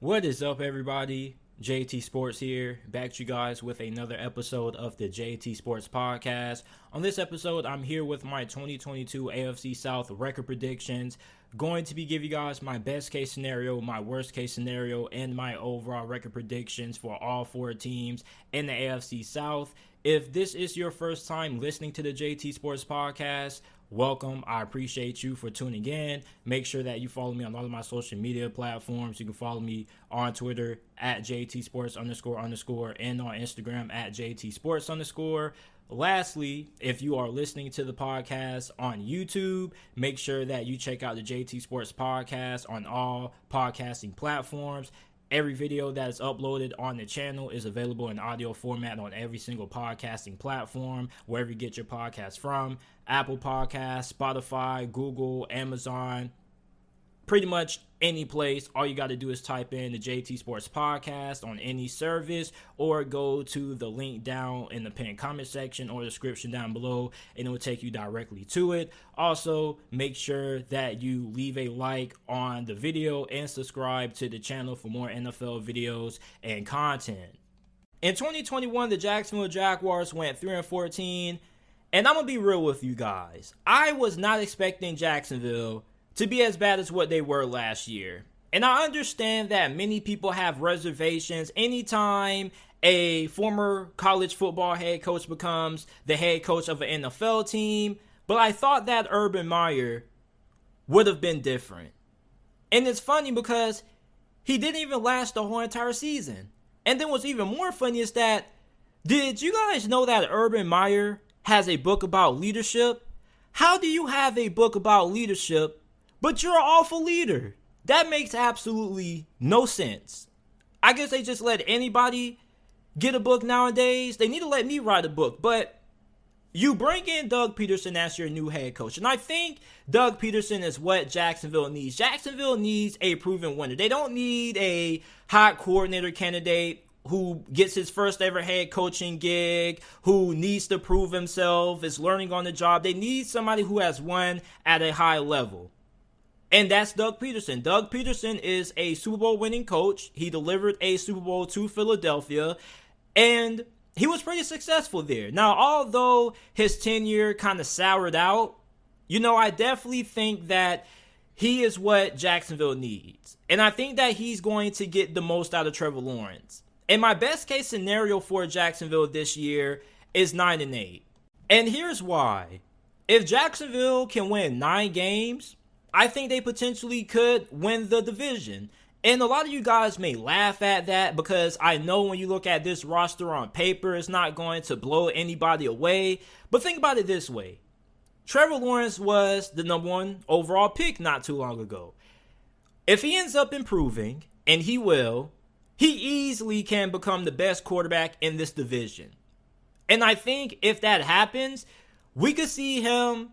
What is up, everybody? JT Sports here, back to you guys with another episode of the JT Sports Podcast. On this episode, I'm here with my 2022 AFC South record predictions. Going to be giving you guys my best case scenario, my worst case scenario, and my overall record predictions for all four teams in the AFC South. If this is your first time listening to the JT Sports Podcast, welcome. I appreciate you for tuning in. Make sure that you follow me on all of my social media platforms. You can follow me on Twitter at JTSports__ and on Instagram at JTSports_. Lastly, if you are listening to the podcast on YouTube, make sure that you check out the JT Sports Podcast on all podcasting platforms. Every video that is uploaded on the channel is available in audio format on every single podcasting platform, wherever you get your podcast from. Apple Podcasts, Spotify, Google, Amazon, pretty much any place. All you got to do is type in the JT Sports Podcast on any service, or go to the link down in the pinned comment section or description down below, and it will take you directly to it. Also, make sure that you leave a like on the video and subscribe to the channel for more NFL videos and content. In 2021, the Jacksonville Jaguars went 3-14, and I'm going to be real with you guys. I was not expecting Jacksonville to be as bad as what they were last year. And I understand that many people have reservations anytime a former college football head coach becomes the head coach of an NFL team. But I thought that Urban Meyer would have been different. And it's funny because he didn't even last the whole entire season. And then what's even more funny is that, did you guys know that Urban Meyer has a book about leadership? How do you have a book about leadership, but you're an awful leader? That makes absolutely no sense. I guess they just let anybody get a book nowadays. They need to let me write a book. But you bring in Doug Pederson as your new head coach. And I think Doug Pederson is what Jacksonville needs. Jacksonville needs a proven winner. They don't need a hot coordinator candidate who gets his first ever head coaching gig, who needs to prove himself, is learning on the job. They need somebody who has won at a high level. And that's Doug Pederson. Doug Pederson is a Super Bowl winning coach. He delivered a Super Bowl to Philadelphia, and he was pretty successful there. Now, although his tenure kind of soured out, I definitely think that he is what Jacksonville needs. And I think that he's going to get the most out of Trevor Lawrence. And my best case scenario for Jacksonville this year is 9-8. And here's why. If Jacksonville can win 9 games, I think they potentially could win the division. And a lot of you guys may laugh at that, because I know when you look at this roster on paper, it's not going to blow anybody away. But think about it this way. Trevor Lawrence was the number 1 overall pick not too long ago. If he ends up improving, and he will, he easily can become the best quarterback in this division. And I think if that happens, we could see him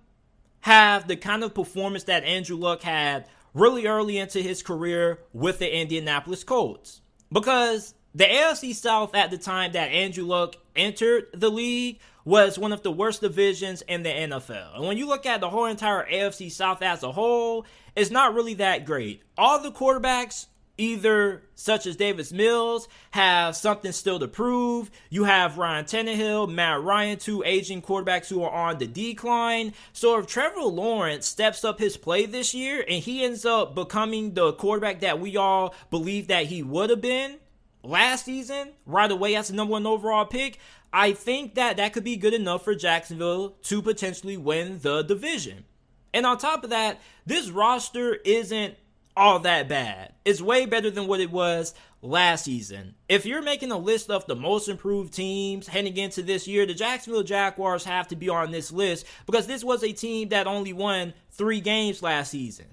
have the kind of performance that Andrew Luck had really early into his career with the Indianapolis Colts. Because the AFC South at the time that Andrew Luck entered the league was one of the worst divisions in the NFL. And when you look at the whole entire AFC South as a whole, it's not really that great. All the quarterbacks, either such as Davis Mills, have something still to prove. You have Ryan Tannehill, Matt Ryan, 2 aging quarterbacks who are on the decline. So if Trevor Lawrence steps up his play this year and he ends up becoming the quarterback that we all believe that he would have been last season, right away as the number 1 overall pick, I think that could be good enough for Jacksonville to potentially win the division. And on top of that, this roster isn't all that bad. It's way better than what it was last season. If you're making a list of the most improved teams heading into this year, the Jacksonville Jaguars have to be on this list, because this was a team that only won 3 games last season.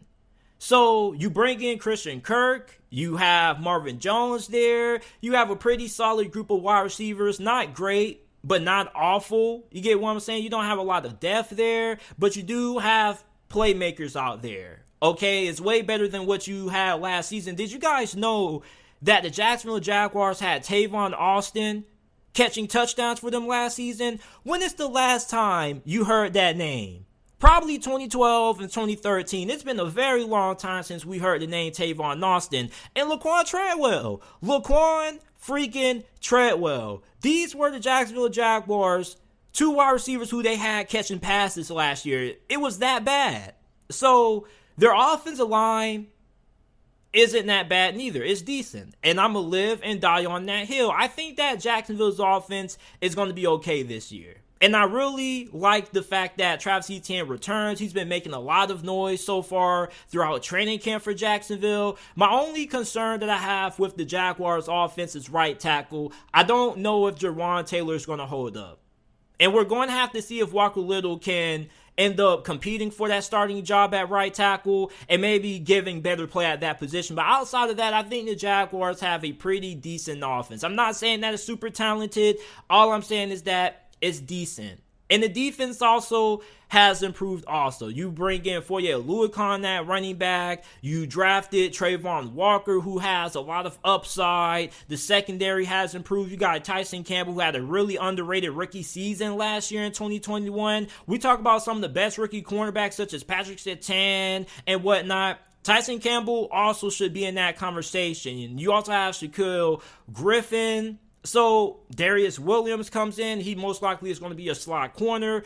So you bring in Christian Kirk, you have Marvin Jones there, you have a pretty solid group of wide receivers, not great, but not awful. You get what I'm saying? You don't have a lot of depth there, but you do have playmakers out there. Okay, it's way better than what you had last season. Did you guys know that the Jacksonville Jaguars had Tavon Austin catching touchdowns for them last season? When is the last time you heard that name? probably 2012 and 2013. It's been a very long time since we heard the name Tavon Austin and Laquan Treadwell. Laquan freaking Treadwell. These were the Jacksonville Jaguars, 2 wide receivers who they had catching passes last year. It was that bad. So their offensive line isn't that bad neither. It's decent. And I'm going to live and die on that hill. I think that Jacksonville's offense is going to be okay this year. And I really like the fact that Travis Etienne returns. He's been making a lot of noise so far throughout training camp for Jacksonville. My only concern that I have with the Jaguars offense is right tackle. I don't know if Jawan Taylor is going to hold up. And we're going to have to see if Walker Little can end up competing for that starting job at right tackle and maybe giving better play at that position. But outside of that, I think the Jaguars have a pretty decent offense. I'm not saying that it's super talented. All I'm saying is that it's decent. And the defense also has improved also. You bring in Foye Oluokun, that running back. You drafted Trayvon Walker, who has a lot of upside. The secondary has improved. You got Tyson Campbell, who had a really underrated rookie season last year in 2021. We talk about some of the best rookie cornerbacks, such as Patrick Surtain and whatnot. Tyson Campbell also should be in that conversation. And you also have Shaquille Griffin. So Darius Williams comes in. He most likely is going to be a slot corner.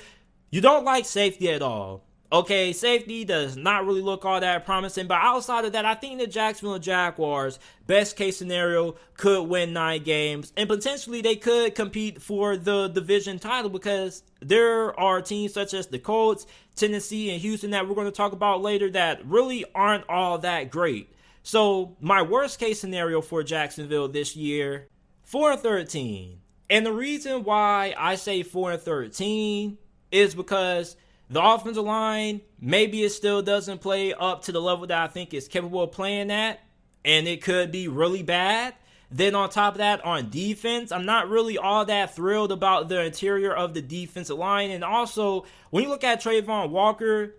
You don't like safety at all. Okay, safety does not really look all that promising. But outside of that, I think the Jacksonville Jaguars, best case scenario, could win 9 games. And potentially they could compete for the division title because there are teams such as the Colts, Tennessee, and Houston that we're going to talk about later that really aren't all that great. So my worst case scenario for Jacksonville this year, 4-13. And the reason why I say 4-13 is because the offensive line, maybe it still doesn't play up to the level that I think it's capable of playing at, and it could be really bad. Then on top of that, on defense, I'm not really all that thrilled about the interior of the defensive line. And also, when you look at Trayvon Walker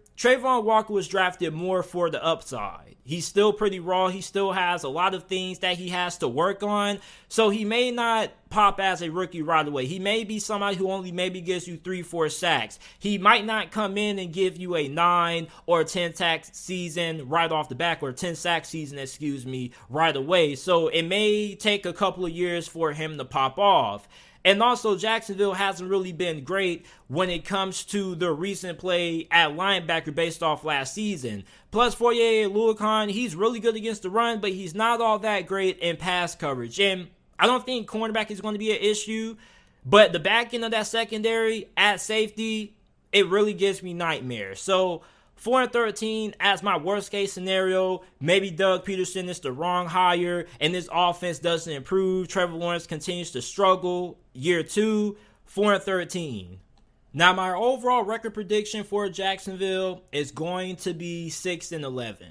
was drafted more for the upside. He's still pretty raw. He still has a lot of things that he has to work on. So he may not pop as a rookie right away. He may be somebody who only maybe gives you 3-4 sacks. He might not come in and give you a 9 or 10 sack season right off the back, or 10 sack season, right away. So it may take a couple of years for him to pop off. And also, Jacksonville hasn't really been great when it comes to the recent play at linebacker based off last season. Plus, Foye Oluokun, he's really good against the run, but he's not all that great in pass coverage. And I don't think cornerback is going to be an issue, but the back end of that secondary at safety, it really gives me nightmares. So 4-13 as my worst case scenario. Maybe Doug Pederson is the wrong hire and this offense doesn't improve. Trevor Lawrence continues to struggle. Year 2, 4-13. Now my overall record prediction for Jacksonville is going to be 6-11.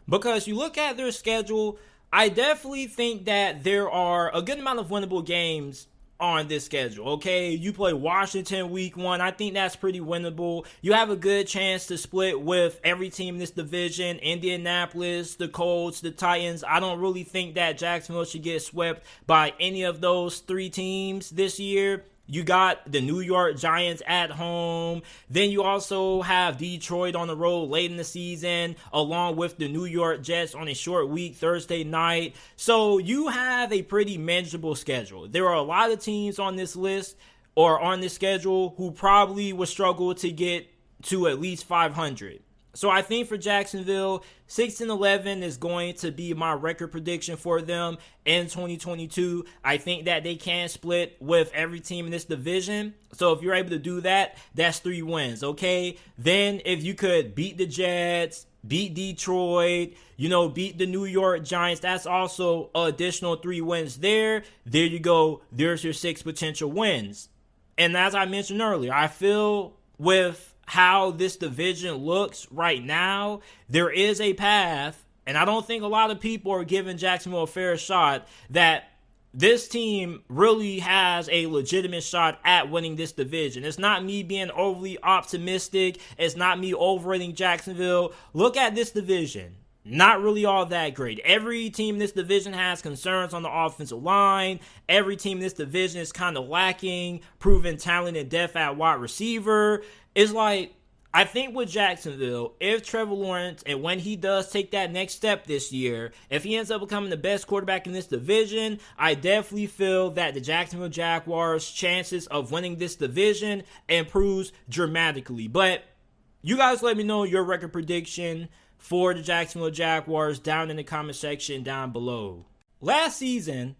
Because you look at their schedule, I definitely think that there are a good amount of winnable games on this schedule. Okay, you play Washington week 1. I think that's pretty winnable. You have a good chance to split with every team in this division. Indianapolis, the Colts, the Titans. I don't really think that Jacksonville should get swept by any of those 3 teams this year. You got the New York Giants at home. Then you also have Detroit on the road late in the season, along with the New York Jets on a short week Thursday night. So you have a pretty manageable schedule. There are a lot of teams on this list or on this schedule who probably would struggle to get to at least 500. So I think for Jacksonville, 6-11 is going to be my record prediction for them in 2022. I think that they can split with every team in this division. So if you're able to do that, that's 3 wins, okay? Then if you could beat the Jets, beat Detroit, beat the New York Giants, that's also an additional 3 wins there. There you go. There's your 6 potential wins. And as I mentioned earlier, I feel with how this division looks right now, there is a path, and I don't think a lot of people are giving Jacksonville a fair shot, that this team really has a legitimate shot at winning this division. It's not me being overly optimistic. It's not me overrating Jacksonville. Look at this division. Not really all that great. Every team in this division has concerns on the offensive line. Every team in this division is kind of lacking proven talent and depth at wide receiver. It's like, I think with Jacksonville, if Trevor Lawrence, and when he does take that next step this year, if he ends up becoming the best quarterback in this division, I definitely feel that the Jacksonville Jaguars' chances of winning this division improves dramatically. But you guys let me know your record prediction for the Jacksonville Jaguars down in the comment section down below. Last season,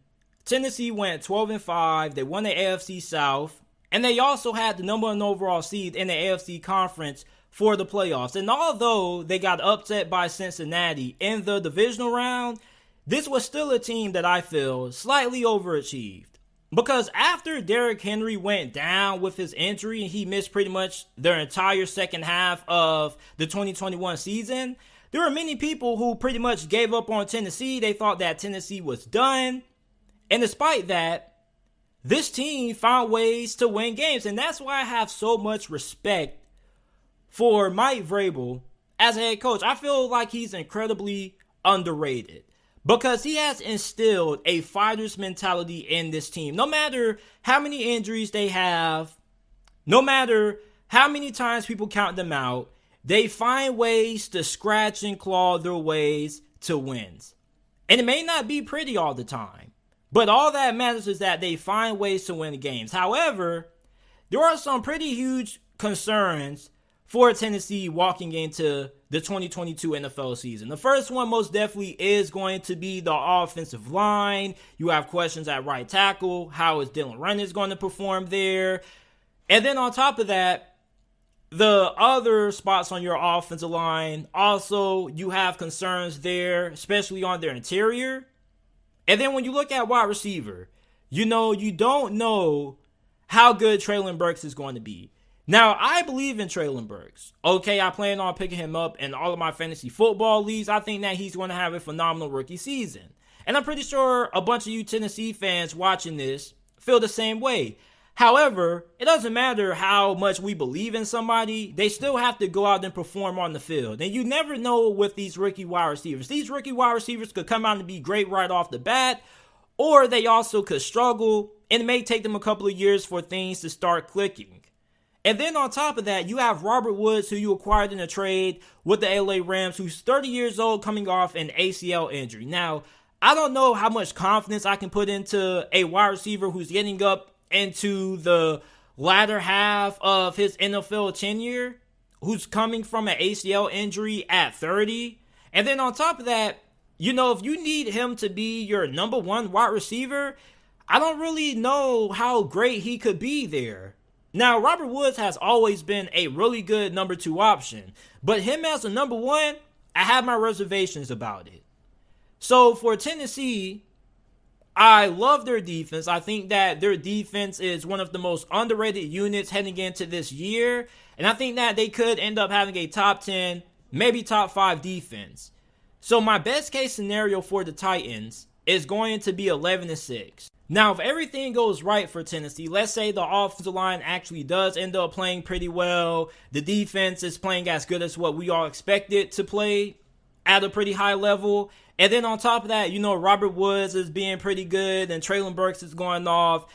Tennessee went 12-5. They won the AFC South. And they also had the number 1 overall seed in the AFC Conference for the playoffs. And although they got upset by Cincinnati in the divisional round, this was still a team that I feel slightly overachieved. Because after Derrick Henry went down with his injury and he missed pretty much their entire second half of the 2021 season, there were many people who pretty much gave up on Tennessee. They thought that Tennessee was done. And despite that, this team found ways to win games, and that's why I have so much respect for Mike Vrabel as a head coach. I feel like he's incredibly underrated because he has instilled a fighter's mentality in this team. No matter how many injuries they have, no matter how many times people count them out, they find ways to scratch and claw their ways to wins. And it may not be pretty all the time. But all that matters is that they find ways to win the games. However, there are some pretty huge concerns for Tennessee walking into the 2022 NFL season. The first one most definitely is going to be the offensive line. You have questions at right tackle. How is Dylan Reynolds going to perform there? And then on top of that, the other spots on your offensive line, also you have concerns there, especially on their interior. And then when you look at wide receiver, you don't know how good Treylon Burks is going to be. Now, I believe in Treylon Burks. Okay, I plan on picking him up in all of my fantasy football leagues. I think that he's going to have a phenomenal rookie season. And I'm pretty sure a bunch of you Tennessee fans watching this feel the same way. However, it doesn't matter how much we believe in somebody. They still have to go out and perform on the field. And you never know with these rookie wide receivers. These rookie wide receivers could come out and be great right off the bat, or they also could struggle, and it may take them a couple of years for things to start clicking. And then on top of that, you have Robert Woods, who you acquired in a trade with the LA Rams, who's 30 years old, coming off an ACL injury. Now, I don't know how much confidence I can put into a wide receiver who's getting up into the latter half of his NFL tenure, who's coming from an ACL injury at 30. And then on top of that, if you need him to be your number 1 wide receiver, I don't really know how great he could be there. Now, Robert Woods has always been a really good number 2 option, but him as a number 1, I have my reservations about it. So for Tennessee, I love their defense. I think that their defense is one of the most underrated units heading into this year. And I think that they could end up having a top 10, maybe top 5 defense. So my best case scenario for the Titans is going to be 11-6. Now, if everything goes right for Tennessee, let's say the offensive line actually does end up playing pretty well. The defense is playing as good as what we all expect it to play at a pretty high level. And then on top of that, Robert Woods is being pretty good and Treylon Burks is going off.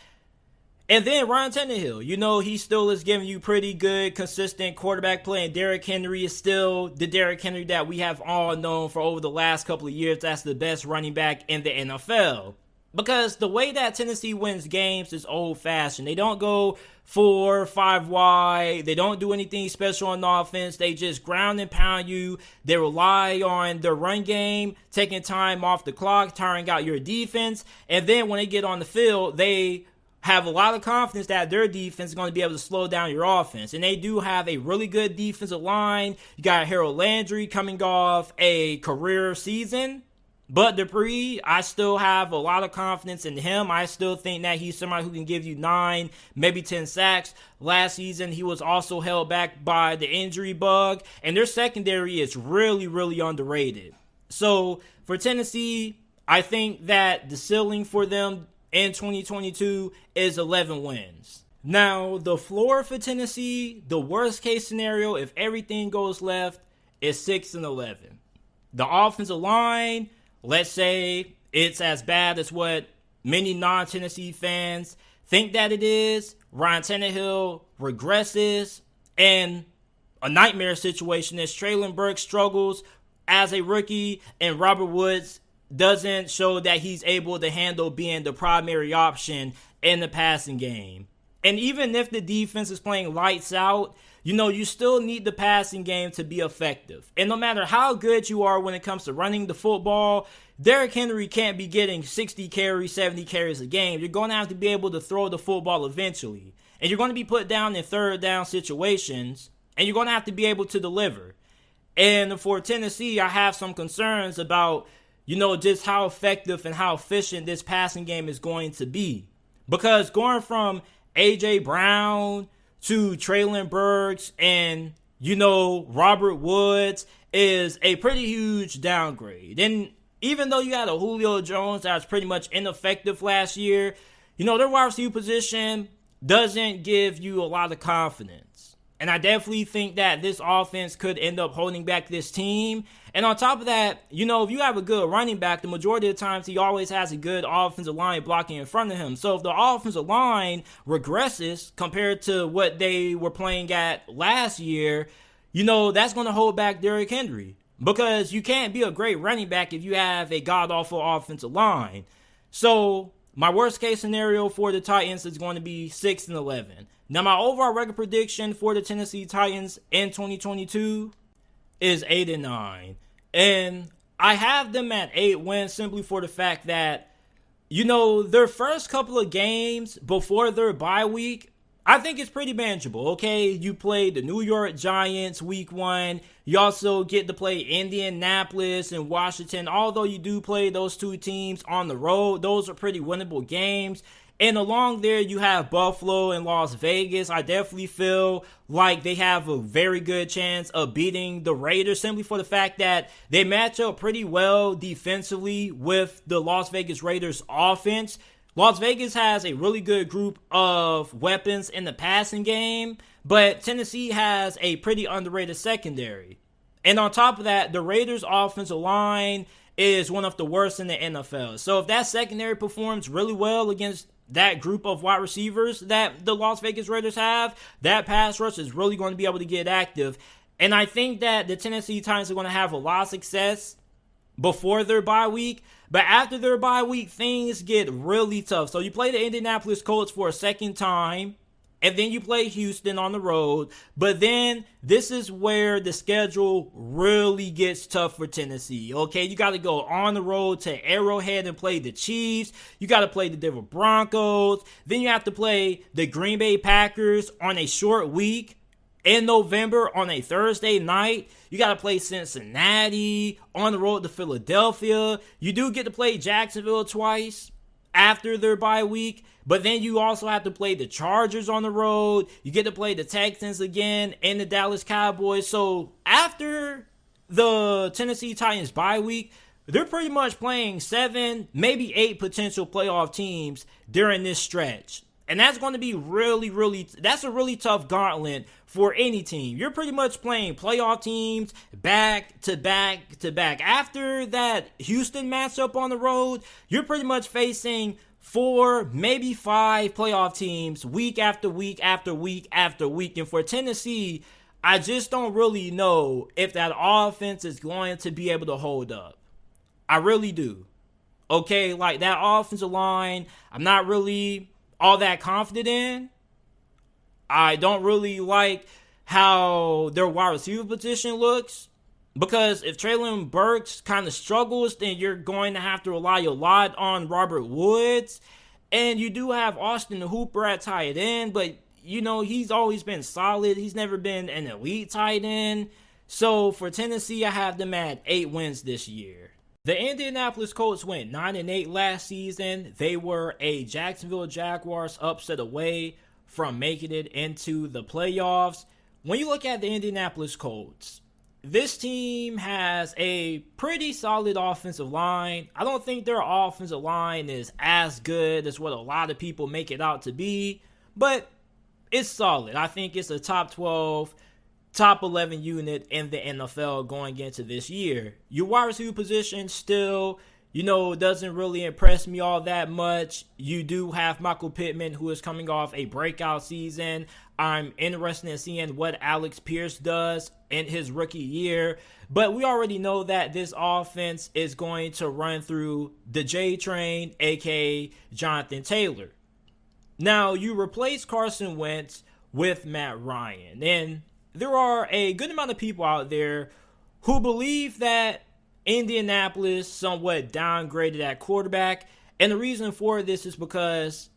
And then Ryan Tannehill, he still is giving you pretty good, consistent quarterback play. And Derrick Henry is still the Derrick Henry that we have all known for over the last couple of years. That's the best running back in the NFL. Because the way that Tennessee wins games is old-fashioned. They don't go 4 or 5 wide. They don't do anything special on offense. They just ground and pound you. They rely on their run game, taking time off the clock, tiring out your defense. And then when they get on the field, they have a lot of confidence that their defense is going to be able to slow down your offense. And they do have a really good defensive line. You got Harold Landry coming off a career season. But Dupree, I still have a lot of confidence in him. I still think that he's somebody who can give you 9, maybe 10 sacks. Last season, he was also held back by the injury bug. And their secondary is really, really underrated. So for Tennessee, I think that the ceiling for them in 2022 is 11 wins. Now, the floor for Tennessee, the worst case scenario, if everything goes left, is 6-11. The offensive line, let's say it's as bad as what many non-Tennessee fans think that it is. Ryan Tannehill regresses. And a nightmare situation as Treylon Burks struggles as a rookie and Robert Woods doesn't show that he's able to handle being the primary option in the passing game. And even if the defense is playing lights out, you still need the passing game to be effective. And no matter how good you are when it comes to running the football, Derrick Henry can't be getting 60 carries, 70 carries a game. You're going to have to be able to throw the football eventually. And you're going to be put down in third down situations, and you're going to have to be able to deliver. And for Tennessee, I have some concerns about, just how effective and how efficient this passing game is going to be. Because going from A.J. Brown to Treylon Burks and, Robert Woods is a pretty huge downgrade. And even though you had a Julio Jones that was pretty much ineffective last year, their wide receiver position doesn't give you a lot of confidence. And I definitely think that this offense could end up holding back this team. And on top of that, if you have a good running back, the majority of the times he always has a good offensive line blocking in front of him. So if the offensive line regresses compared to what they were playing at last year, that's going to hold back Derrick Henry. Because you can't be a great running back if you have a god-awful offensive line. So my worst case scenario for the Titans is going to be 6-11. Now, my overall record prediction for the Tennessee Titans in 2022 is 8-9. And I have them at 8 wins simply for the fact that, their first couple of games before their bye week, I think it's pretty manageable, okay? You play the New York Giants week 1. You also get to play Indianapolis and Washington. Although you do play those two teams on the road, those are pretty winnable games. And along there, you have Buffalo and Las Vegas. I definitely feel like they have a very good chance of beating the Raiders simply for the fact that they match up pretty well defensively with the Las Vegas Raiders offense. Las Vegas has a really good group of weapons in the passing game, but Tennessee has a pretty underrated secondary. And on top of that, the Raiders' offensive line is one of the worst in the NFL. So if that secondary performs really well against that group of wide receivers that the Las Vegas Raiders have, that pass rush is really going to be able to get active. And I think that the Tennessee Titans are going to have a lot of success before their bye week. But after their bye week, things get really tough. So you play the Indianapolis Colts for a second time, and then you play Houston on the road. But then this is where the schedule really gets tough for Tennessee. Okay, you got to go on the road to Arrowhead and play the Chiefs. You got to play the Denver Broncos. Then you have to play the Green Bay Packers on a short week in November on a Thursday night. You got to play Cincinnati on the road to Philadelphia. You do get to play Jacksonville twice after their bye week. But then you also have to play the Chargers on the road. You get to play the Texans again and the Dallas Cowboys. So after the Tennessee Titans bye week, they're pretty much playing 7, maybe 8 potential playoff teams during this stretch. And that's going to be that's a really tough gauntlet for any team. You're pretty much playing playoff teams back to back to back. After that Houston matchup on the road, you're pretty much facing 4, maybe 5 playoff teams week after week after week after week. And for Tennessee, I just don't really know if that offense is going to be able to hold up. I really do. Okay, like that offensive line, I'm not really all that confident in. I don't really like how their wide receiver position looks, because if Treylon Burks kind of struggles, then you're going to have to rely a lot on Robert Woods. And you do have Austin Hooper at tight end, but he's always been solid. He's never been an elite tight end. So for Tennessee, I have them at 8 wins this year. The Indianapolis Colts went 9-8 last season. They were a Jacksonville Jaguars upset away from making it into the playoffs. When you look at the Indianapolis Colts, this team has a pretty solid offensive line. I don't think their offensive line is as good as what a lot of people make it out to be, but it's solid. I think it's a top 12, top 11 unit in the NFL going into this year. Your wide receiver position still, doesn't really impress me all that much. You do have Michael Pittman, who is coming off a breakout season. I'm interested in seeing what Alex Pierce does in his rookie year. But we already know that this offense is going to run through the J Train, a.k.a. Jonathan Taylor. Now, you replace Carson Wentz with Matt Ryan. And there are a good amount of people out there who believe that Indianapolis somewhat downgraded at quarterback. And the reason for this is because,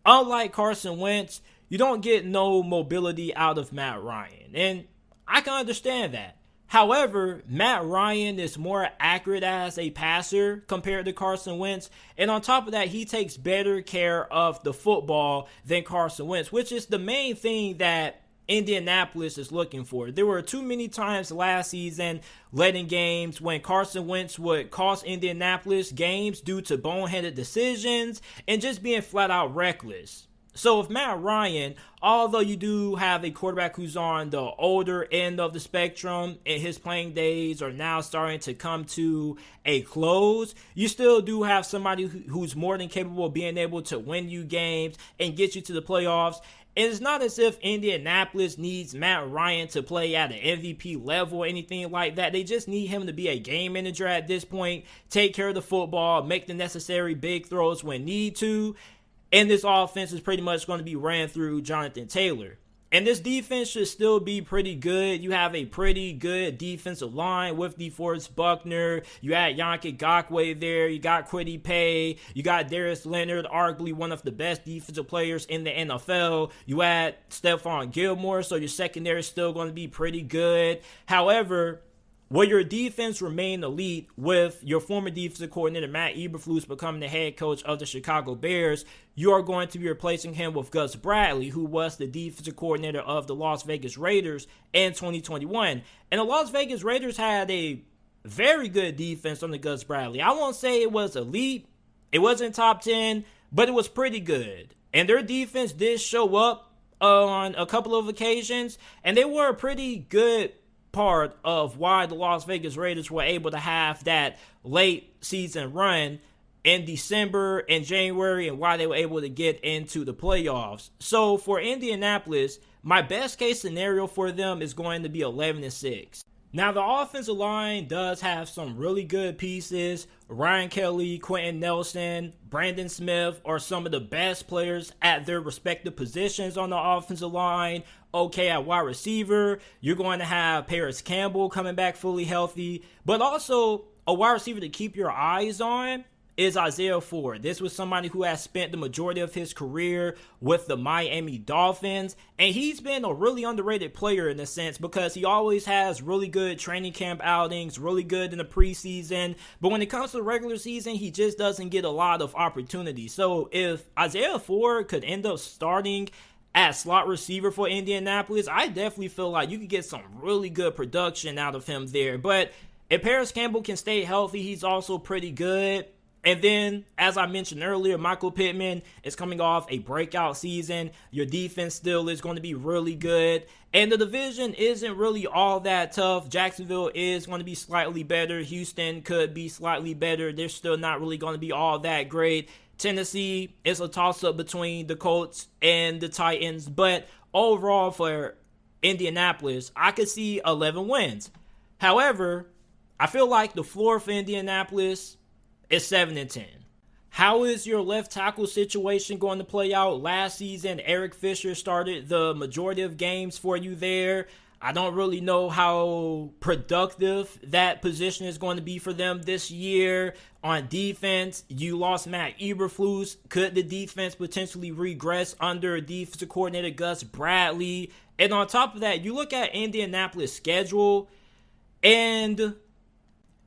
unlike Carson Wentz, you don't get no mobility out of Matt Ryan. And I can understand that. However, Matt Ryan is more accurate as a passer compared to Carson Wentz. And on top of that, he takes better care of the football than Carson Wentz, which is the main thing that Indianapolis is looking for. There were too many times last season late in games when Carson Wentz would cost Indianapolis games due to boneheaded decisions and just being flat out reckless. So with Matt Ryan, although you do have a quarterback who's on the older end of the spectrum and his playing days are now starting to come to a close, you still do have somebody who's more than capable of being able to win you games and get you to the playoffs. And it's not as if Indianapolis needs Matt Ryan to play at an MVP level or anything like that. They just need him to be a game manager at this point, take care of the football, make the necessary big throws when need to. And this offense is pretty much going to be ran through Jonathan Taylor. And this defense should still be pretty good. You have a pretty good defensive line with DeForest Buckner. You had Yannick Ngakoue there. You got Kwity Paye. You got Darius Leonard, arguably one of the best defensive players in the NFL. You had Stephon Gilmore, so your secondary is still going to be pretty good. However, will your defense remain elite with your former defensive coordinator Matt Eberflus becoming the head coach of the Chicago Bears? You are going to be replacing him with Gus Bradley, who was the defensive coordinator of the Las Vegas Raiders in 2021. And the Las Vegas Raiders had a very good defense under Gus Bradley. I won't say it was elite. It wasn't top 10, but it was pretty good. And their defense did show up on a couple of occasions, and they were a pretty good part of why the Las Vegas Raiders were able to have that late season run in December and January and why they were able to get into the playoffs. So for Indianapolis, my best case scenario for them is going to be 11-6. Now, the offensive line does have some really good pieces. Ryan Kelly, Quentin Nelson, Brandon Smith are some of the best players at their respective positions on the offensive line. Okay, at wide receiver, you're going to have Paris Campbell coming back fully healthy. But also, a wide receiver to keep your eyes on is Isaiah Ford. This was somebody who has spent the majority of his career with the Miami Dolphins, and he's been a really underrated player in a sense because he always has really good training camp outings, really good in the preseason, but when it comes to the regular season, he just doesn't get a lot of opportunity. So if Isaiah Ford could end up starting at slot receiver for Indianapolis, I definitely feel like you could get some really good production out of him there. But if Paris Campbell can stay healthy, he's also pretty good. And then, as I mentioned earlier, Michael Pittman is coming off a breakout season. Your defense still is going to be really good. And the division isn't really all that tough. Jacksonville is going to be slightly better. Houston could be slightly better. They're still not really going to be all that great. Tennessee is a toss-up between the Colts and the Titans. But overall for Indianapolis, I could see 11 wins. However, I feel like the floor for Indianapolis is 7-10. How is your left tackle situation going to play out? Last season, Eric Fisher started the majority of games for you there. I don't really know how productive that position is going to be for them this year. On defense, you lost Matt Eberflus. Could the defense potentially regress under defensive coordinator Gus Bradley? And on top of that, you look at Indianapolis' schedule, and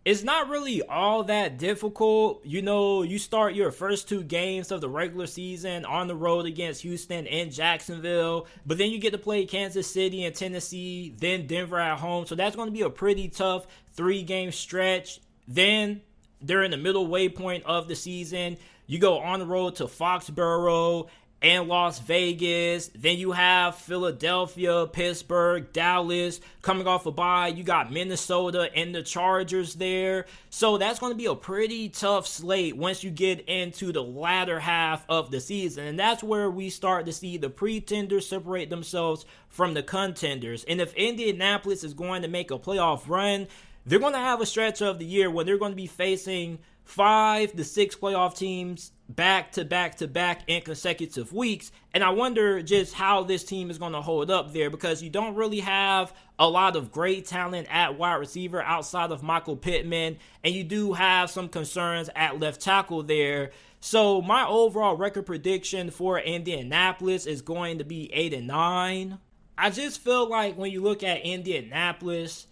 it's not really all that difficult. You start your first two games of the regular season on the road against Houston and Jacksonville, but then you get to play Kansas City and Tennessee, then Denver at home. So that's going to be a pretty tough 3-game stretch. Then during the middle waypoint of the season, you go on the road to Foxborough and Las Vegas. Then you have Philadelphia, Pittsburgh, Dallas coming off a bye. You got Minnesota and the Chargers there. So that's going to be a pretty tough slate once you get into the latter half of the season. And that's where we start to see the pretenders separate themselves from the contenders. And if Indianapolis is going to make a playoff run, they're going to have a stretch of the year when they're going to be facing 5 to 6 playoff teams back to back to back in consecutive weeks. And I wonder just how this team is going to hold up there, because you don't really have a lot of great talent at wide receiver outside of Michael Pittman, and you do have some concerns at left tackle there. So my overall record prediction for Indianapolis is going to be 8-9. I just feel like when you look at Indianapolis,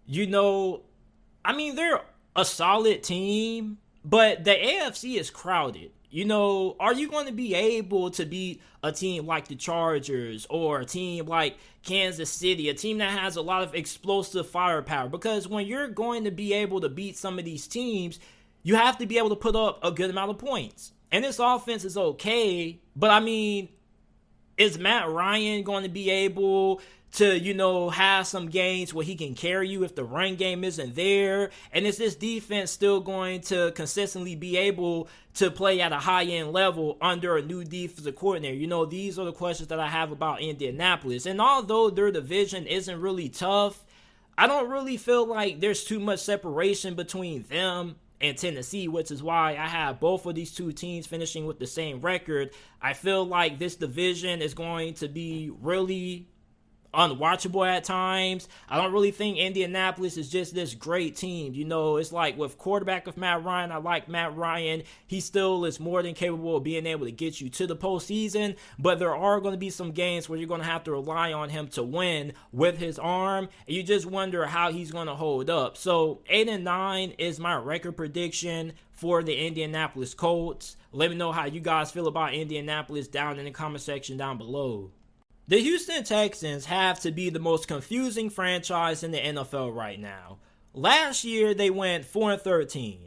they're a solid team, but the AFC is crowded. Are you going to be able to beat a team like the Chargers or a team like Kansas City, a team that has a lot of explosive firepower? Because when you're going to be able to beat some of these teams, you have to be able to put up a good amount of points. And this offense is okay, but is Matt Ryan going to be able to, have some games where he can carry you if the run game isn't there? And is this defense still going to consistently be able to play at a high-end level under a new defensive coordinator? These are the questions that I have about Indianapolis. And although their division isn't really tough, I don't really feel like there's too much separation between them and Tennessee, which is why I have both of these two teams finishing with the same record. I feel like this division is going to be really unwatchable at times. I don't really think Indianapolis is just this great team. It's like with quarterback of Matt Ryan, I like Matt Ryan. He still is more than capable of being able to get you to the postseason, but there are going to be some games where you're going to have to rely on him to win with his arm, and you just wonder how he's going to hold up. So 8-9 is my record prediction for the Indianapolis Colts. Let me know how you guys feel about Indianapolis down in the comment section down below. The Houston Texans have to be the most confusing franchise in the NFL right now. Last year, they went 4-13.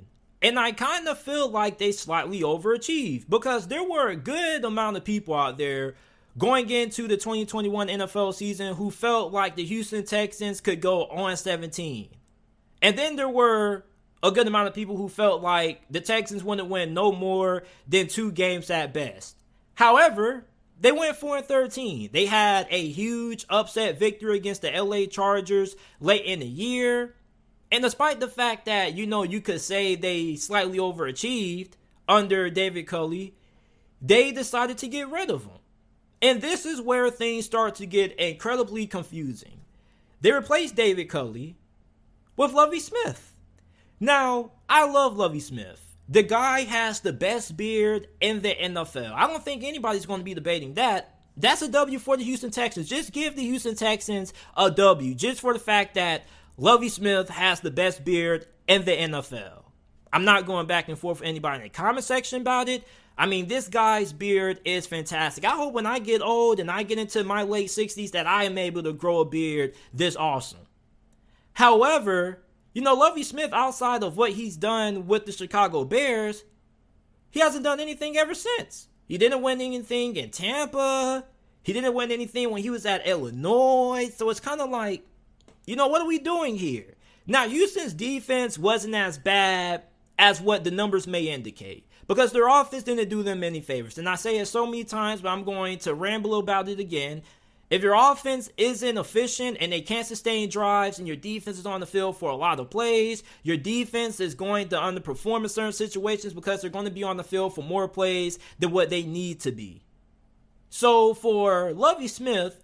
And I kind of feel like they slightly overachieved, because there were a good amount of people out there going into the 2021 NFL season who felt like the Houston Texans could go 0-17. And then there were a good amount of people who felt like the Texans wouldn't win no more than 2 games at best. However, they went 4-13. They had a huge upset victory against the LA Chargers late in the year. And despite the fact that, you could say they slightly overachieved under David Culley, they decided to get rid of him. And this is where things start to get incredibly confusing. They replaced David Culley with Lovie Smith. Now, I love Lovie Smith. The guy has the best beard in the NFL. I don't think anybody's going to be debating that. That's a W for the Houston Texans. Just give the Houston Texans a W, just for the fact that Lovie Smith has the best beard in the NFL. I'm not going back and forth with anybody in the comment section about it. This guy's beard is fantastic. I hope when I get old and I get into my late 60s that I am able to grow a beard this awesome. However, Lovie Smith, outside of what he's done with the Chicago Bears, he hasn't done anything ever since. He didn't win anything in Tampa. He didn't win anything when he was at Illinois. So it's kind of like, what are we doing here? Now, Houston's defense wasn't as bad as what the numbers may indicate, because their offense didn't do them any favors. And I say it so many times, but I'm going to ramble about it again. If your offense isn't efficient and they can't sustain drives, and your defense is on the field for a lot of plays, your defense is going to underperform in certain situations because they're going to be on the field for more plays than what they need to be. So for Lovie Smith,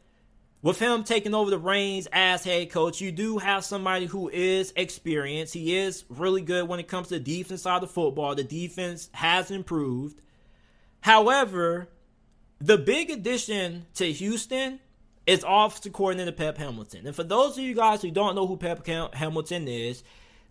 with him taking over the reins as head coach, you do have somebody who is experienced. He is really good when it comes to the defense side of the football. The defense has improved. However, the big addition to Houston is offensive coordinator Pep Hamilton. And for those of you guys who don't know who Pep Hamilton is,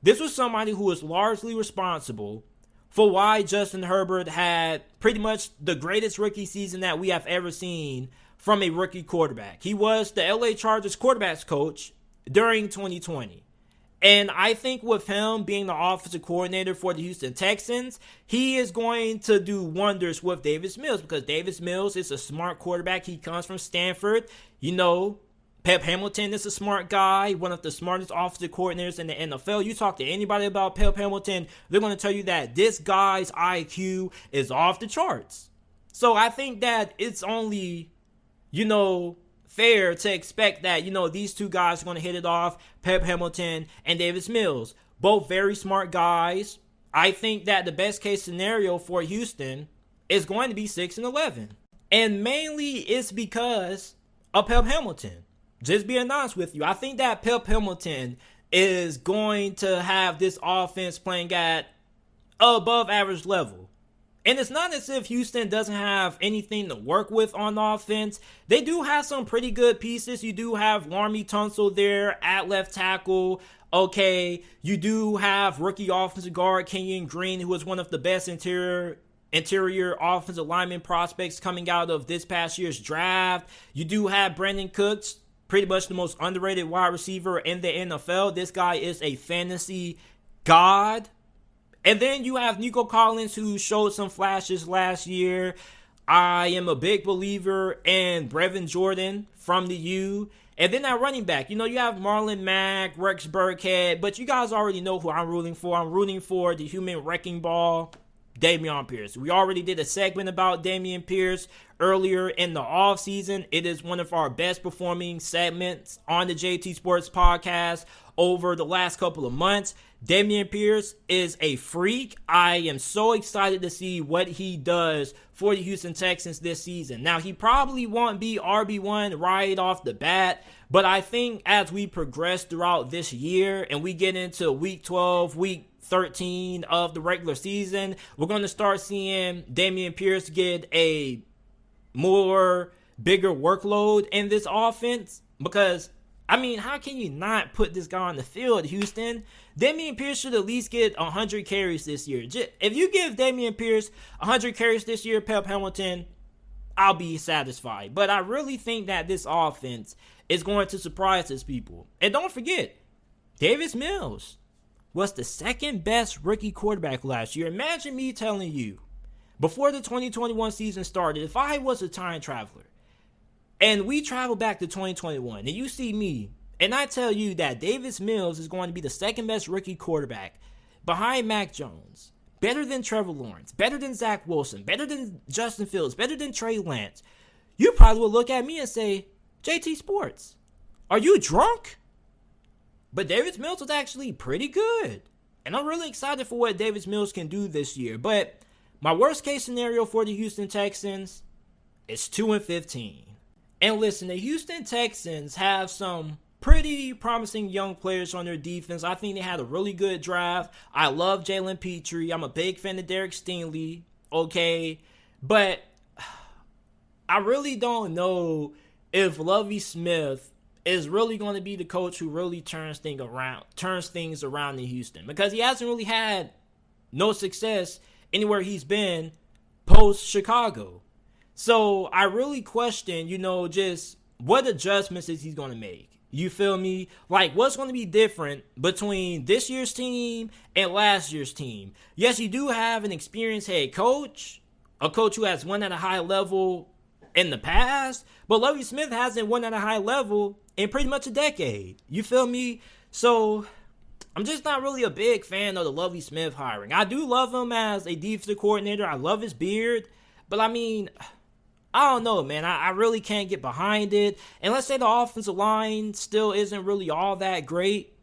this was somebody who was largely responsible for why Justin Herbert had pretty much the greatest rookie season that we have ever seen from a rookie quarterback. He was the LA Chargers quarterbacks coach during 2020. And I think with him being the offensive coordinator for the Houston Texans, he is going to do wonders with Davis Mills, because Davis Mills is a smart quarterback. He comes from Stanford. Pep Hamilton is a smart guy, one of the smartest offensive coordinators in the NFL. You talk to anybody about Pep Hamilton, they're going to tell you that this guy's IQ is off the charts. So I think that it's only, fair to expect that, these two guys are going to hit it off, Pep Hamilton and Davis Mills. Both very smart guys. I think that the best case scenario for Houston is going to be 6-11. And mainly it's because of Pep Hamilton. Just being honest with you, I think that Pep Hamilton is going to have this offense playing at above average level. And it's not as if Houston doesn't have anything to work with on offense. They do have some pretty good pieces. You do have Laremy Tunsil there at left tackle. Okay, you do have rookie offensive guard Kenyon Green, who is one of the best interior offensive lineman prospects coming out of this past year's draft. You do have Brandon Cooks, pretty much the most underrated wide receiver in the NFL. This guy is a fantasy god. And then you have Nico Collins, who showed some flashes last year. I am a big believer in Brevin Jordan from the U. And then at running back, you have Marlon Mack, Rex Burkhead. But you guys already know who I'm rooting for. I'm rooting for the human wrecking ball, Dameon Pierce. We already did a segment about Dameon Pierce earlier in the offseason. It is one of our best performing segments on the JT Sports podcast over the last couple of months. Dameon Pierce is a freak. I am so excited to see what he does for the Houston Texans this season. Now, he probably won't be RB1 right off the bat, but I think as we progress throughout this year and we get into week 12, week 13 of the regular season, we're going to start seeing Dameon Pierce get a bigger workload in this offense. Because, how can you not put this guy on the field, Houston? Dameon Pierce should at least get 100 carries this year. If you give Dameon Pierce 100 carries this year, Pep Hamilton, I'll be satisfied. But I really think that this offense is going to surprise his people. And don't forget, Davis Mills was the second best rookie quarterback last year. Imagine me telling you, before the 2021 season started, if I was a time traveler and we travel back to 2021 and you see me and I tell you that Davis Mills is going to be the second best rookie quarterback behind Mac Jones, better than Trevor Lawrence, better than Zach Wilson, better than Justin Fields, better than Trey Lance, you probably will look at me and say, JT Sports, are you drunk? But Davis Mills was actually pretty good. And I'm really excited for what Davis Mills can do this year. But my worst case scenario for the Houston Texans is 2-15. And listen, the Houston Texans have some pretty promising young players on their defense. I think they had a really good draft. I love Jalen Petrie. I'm a big fan of Derek Stingley. Okay. But I really don't know if Lovie Smith is really going to be the coach who really turns things around in Houston, because he hasn't really had no success anywhere he's been post Chicago. So I really question, just what adjustments is he going to make. You feel me? Like, what's going to be different between this year's team and last year's team? Yes, you do have an experienced head coach, a coach who has won at a high level in the past, but Lovie Smith hasn't won at a high level in pretty much a decade. You feel me? So I'm just not really a big fan of the Lovie Smith hiring. I do love him as a defensive coordinator. I love his beard. But I don't know, man. I really can't get behind it. And let's say the offensive line still isn't really all that great.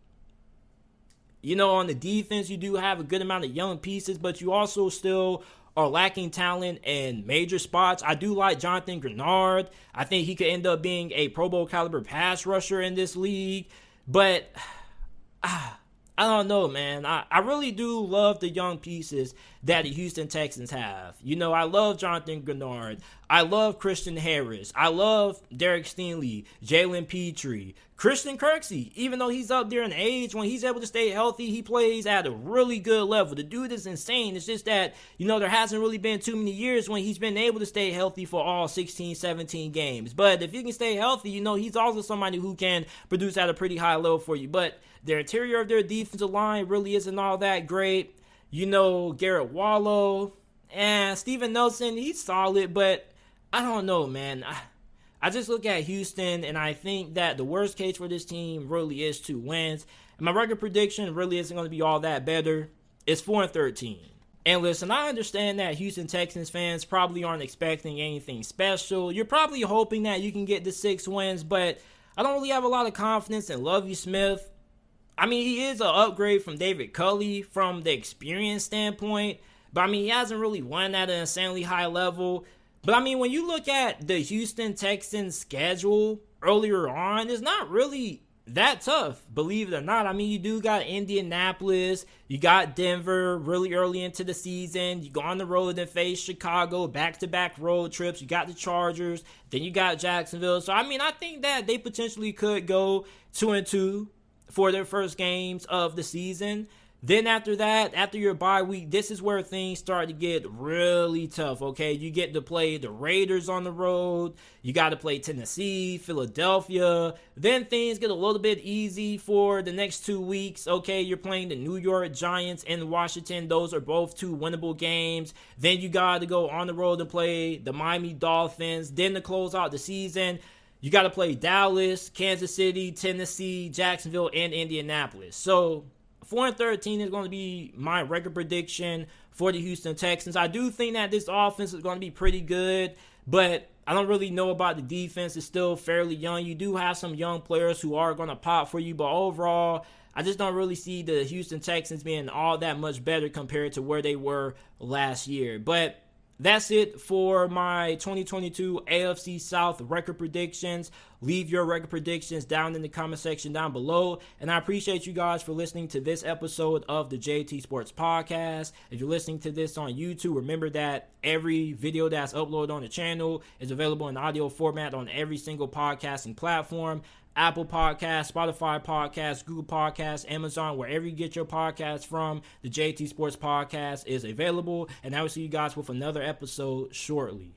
On the defense, you do have a good amount of young pieces, but you also still are lacking talent in major spots. I do like Jonathan Grenard. I think he could end up being a Pro Bowl caliber pass rusher in this league. But I don't know, man. I really do love the young pieces that the Houston Texans have. You know, I love Jonathan Grenard. I love Christian Harris. I love Derek Stingley, Jalen Petrie, Christian Kirksey. Even though he's up there in age, when he's able to stay healthy, he plays at a really good level. The dude is insane. It's just that, you know, there hasn't really been too many years when he's been able to stay healthy for all 16, 17 games. But if he can stay healthy, you know, he's also somebody who can produce at a pretty high level for you. But the interior of their defensive line really isn't all that great. You know, Garrett Wallow and Steven Nelson, he's solid, but I don't know, man. I just look at Houston, and I think that the worst case for this team really is 2 wins. And my record prediction really isn't going to be all that better. It's 4-13. And listen, I understand that Houston Texans fans probably aren't expecting anything special. You're probably hoping that you can get the 6 wins, but I don't really have a lot of confidence in Lovie Smith. I mean, he is an upgrade from David Culley from the experience standpoint, but I mean, he hasn't really won at an insanely high level. But I mean, when you look at the Houston Texans schedule earlier on, it's not really that tough, believe it or not. I mean, you do got Indianapolis, you got Denver really early into the season, you go on the road and face Chicago, back-to-back road trips, you got the Chargers, then you got Jacksonville. So I mean, I think that they potentially could go 2-2 for their first games of the season. Then after that, after your bye week, this is where things start to get really tough, okay? You get to play the Raiders on the road. You got to play Tennessee, Philadelphia. Then things get a little bit easy for the next 2 weeks, okay? You're playing the New York Giants and Washington. Those are both 2 winnable games. Then you got to go on the road and play the Miami Dolphins. Then to close out the season, you got to play Dallas, Kansas City, Tennessee, Jacksonville, and Indianapolis. So 4-13 is going to be my record prediction for the Houston Texans. I do think that this offense is going to be pretty good, but I don't really know about the defense. It's still fairly young. You do have some young players who are going to pop for you, but overall, I just don't really see the Houston Texans being all that much better compared to where they were last year. But that's it for my 2022 AFC South record predictions. Leave your record predictions down in the comment section down below. And I appreciate you guys for listening to this episode of the JT Sports Podcast. If you're listening to this on YouTube, remember that every video that's uploaded on the channel is available in audio format on every single podcasting platform. Apple Podcasts, Spotify Podcasts, Google Podcasts, Amazon, wherever you get your podcasts from, the JT Sports Podcast is available. And I will see you guys with another episode shortly.